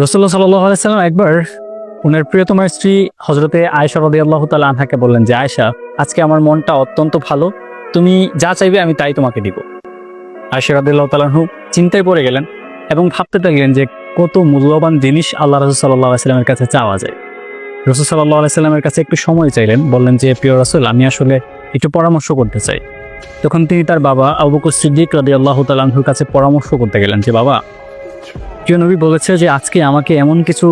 রাসূলুল্লাহ সাল্লাল্লাহু আলাইহি সাল্লাম একবার ওনার প্রিয়তমা স্ত্রী হযরতে আয়েশা রাদিয়াল্লাহু তাআলা আনহাকে বললেন যে, আয়েশা, আজকে আমার মনটা অত্যন্ত ভালো, তুমি যা চাইবে আমি তাই তোমাকে দিব। আয়েশা রাদিয়াল্লাহু তাআলা আনহু চিন্তায় পড়ে গেলেন এবং ভাবতে থাকলেন যে কত মূল্যবান জিনিস আল্লাহ রাসূল সাল্লাল্লাহু আলাইহি সাল্লামের কাছে চাওয়া যায়। রাসূল সাল্লাল্লাহু আলাইহি সাল্লামের কাছে একটু সময় চাইলেন, বললেন যে, প্রিয় রাসূল, আমি আসলে একটু পরামর্শ করতে চাই। তখন তিনি তার বাবা আবু বকর সিদ্দিক রাদিয়াল্লাহু তাআলা আনহুর কাছে পরামর্শ করতে গেলেন যে, বাবা, প্রিয় নবী বলেছে যে আজকে আমাকে এমন কিছু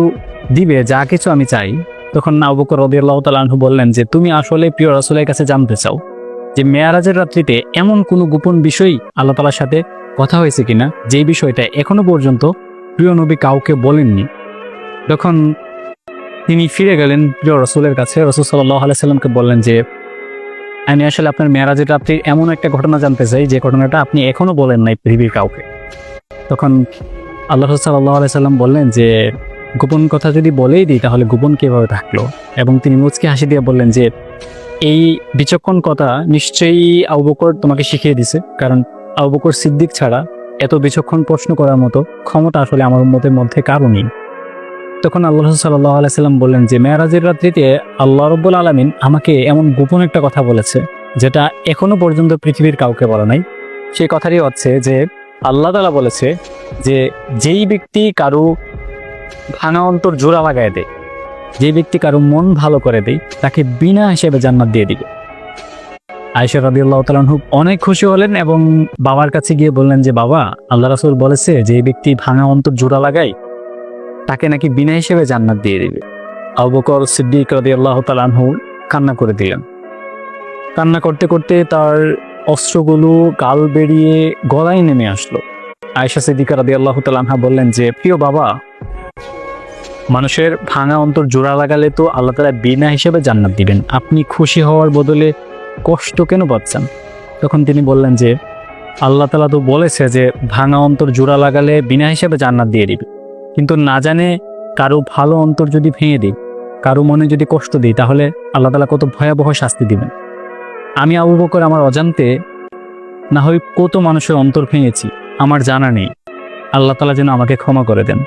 দিবে যা কিছু আমি চাই। তখন আবু বকর রাদিয়াল্লাহু তাআলা আনহু বললেন যে, তুমি আসলে প্রিয় রাসূলের কাছে জানতে চাও যে মেরাজের রাত্রিতে এমন কোনো গোপন বিষয় আল্লাহ তাআলার সাথে কথা হয়েছে কিনা, যেই বিষয়টা এখনো পর্যন্ত প্রিয় নবী কাউকে বলেননি। তখন তিনি ফিরে গেলেন প্রিয় রাসূলের কাছে। রাসূল সাল্লাল্লাহু আলাইহি সাল্লামকে বললেন যে, আমি আসলে আপনার মেরাজের রাত্রির এমন একটা ঘটনা জানতে চাই যে ঘটনাটা আপনি এখনো বলেন নাই পৃথিবীর কাউকে। তখন আল্লাহ সাল্লাল্লাহু আলাইহি সাল্লাম বললেন যে, গোপন কথা যদি বলেই দিই তাহলে গোপন কিভাবে থাকলো? এবং তিনি মুচকি হাসি দিয়ে বললেন যে, এই বিচক্ষণ কথা নিশ্চয়ই আবু বকর তোমাকে শিখিয়ে দিছে, কারণ আবু বকর সিদ্দিক ছাড়া এত বিচক্ষণ প্রশ্ন করার মতো ক্ষমতা আসলে আমার উম্মতের মধ্যে কারো নেই। তখন আল্লাহ সাল্লাল্লাহু আলাইহি সাল্লাম বললেন যে, মেরাজের রাত্রিতে আল্লাহ রাব্বুল আলামিন আমাকে এমন গোপন একটা কথা বলেছে যেটা এখনো পর্যন্ত পৃথিবীর কাউকে বলা নাই। সেই কথারই হচ্ছে যে আল্লাহ তাআলা বলেছে যে, যেই ব্যক্তি কারো ভাঙা অন্তর জোড়া লাগায় দেয়, যে ব্যক্তি কারো মন ভালো করে দেয়, তাকে বিনা হিসেবে জান্নাত দিয়ে দিবে। আয়েশা রাদিয়াল্লাহু তাআলা আনহা অনেক খুশি হলেন এবং বাবার কাছে গিয়ে বললেন যে, বাবা, আল্লাহ রাসূল বলেছে যে ব্যক্তি ভাঙা অন্তর জোড়া লাগায় তাকে নাকি বিনা হিসেবে জান্নাত দিয়ে দিবে। আবু বকর সিদ্দিক রাদিয়াল্লাহু তাআলা আনহু কান্না করে দিলেন। কান্না করতে করতে তার অস্ত্রগুলো গাল বেরিয়ে গলায় নেমে আসলো। আয়েশা সিদ্দিকা রাদিয়াল্লাহু তাআলা আনহা বললেন যে, প্রিয় বাবা, মানুষের ভাঙা অন্তর জোড়া লাগালে তো আল্লাহ তাআলা বিনা হিসেবে জান্নাত দিবেন, আপনি খুশি হওয়ার বদলে কষ্ট কেন পাচ্ছেন? তখন তিনি বললেন যে, আল্লাহ তাআলা তো বলেছে যে ভাঙা অন্তর জোড়া লাগালে বিনা হিসেবে জান্নাত দিয়ে দিবে, কিন্তু না জানে কারো ভালো অন্তর যদি ভেঙে দিই, কারো মনে যদি কষ্ট দিই, তাহলে আল্লাহ তাআলা কত ভয়াবহ শাস্তি দিবেন। আমি আবু বকর আমার অজান্তে না হয় কত মানুষের অন্তর ভেঙেছি, আমার জানা নেই। আল্লাহ তাআলা যেন আমাকে ক্ষমা করে দেন।